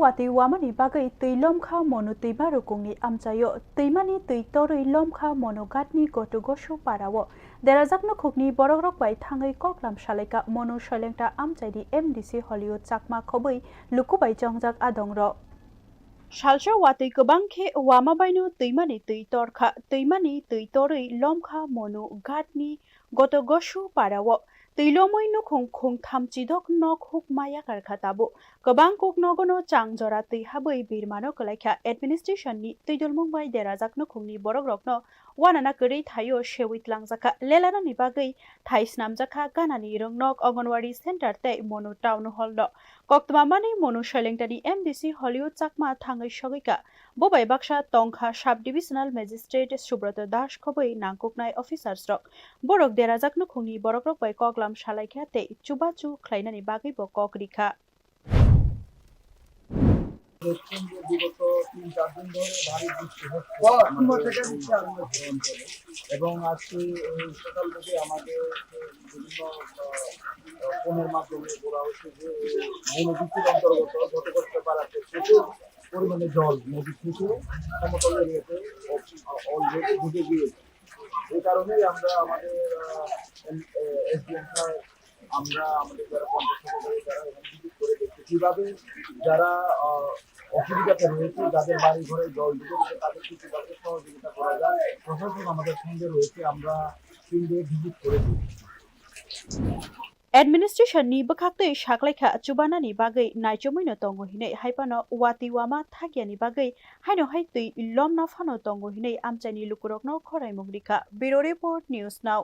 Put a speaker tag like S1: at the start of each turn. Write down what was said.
S1: wati wamani bagai tui lomkha monu tuima rukungi amchayo tuimani tui torwi lomkha monu gatni gotu goshu parawo derajakno khukni borokrok bai Thangwi koklam shaleka monu shalengta amchaidi MDC Hollywood chakma khobwi lukubai jongjak adongro Shalsha wati kebangkhe wama bainu tuimani tui torkha tuimani tui torwi lomkha monu gatni gotu goshu parawo Tuilomoi nukhung khung thamchidok nok huk maya karkhatabu kebang kok nogono changjora tui habui birmano kalaikha administrationni tuidolmung bai derajak nukhungni borokrokno wanana keri thayo shewit langjaka lelana ni bagai thais namjaka ganani rongnok anganwadi center tei monu town hall no koktmamani monu shalengtani MDC Hollywood chakma Thangwi sogwikha bobai baksa tongkha sub divisional magistrate Subrata Das khobwi nangkuknai officers rok borok derajak nukhungni borokrok bai koklam shalaikhya tei chubachu khlainani bagui bo kokrikha
S2: বিগত ৩-৪ দিন ধরে ভারী বৃষ্টি হচ্ছে এবং আজকে সকাল থেকে আমাদের বিভিন্ন ফোনের মাধ্যমে বলা হচ্ছে যে নদীটির অন্তর্গত ঘটকষ্ট পাড়াতে প্রচুর পরিমাণে জল নদী থেকে সমতল এরিয়াতে অলরেডি ঢুকে গিয়েছে এই কারণেই আমরা আমাদের এসডিএম সাহেব আমরা আমাদের যারা পঞ্চায়েত সভাপতি যারা এখানে ভিজিট করে দেখছি কিভাবে যারা অসুবিধাতে রয়েছে যাদের বাড়ি ঘরে জল ঢুকে গেছে তাদেরকে কিভাবে সহযোগিতা করা যায় প্রশাসন আমাদের সঙ্গে রয়েছে আমরা 3 দিন ভিজিট করেছি
S1: Administrationni bakhaktui shaklaikha chubanani bagai naichomoino tongo hinai haipano wati wama thagiani bagai haino haitui lomna phano tongo hinai amchaini lukurokno khorai mugrikha Bureau Report News Now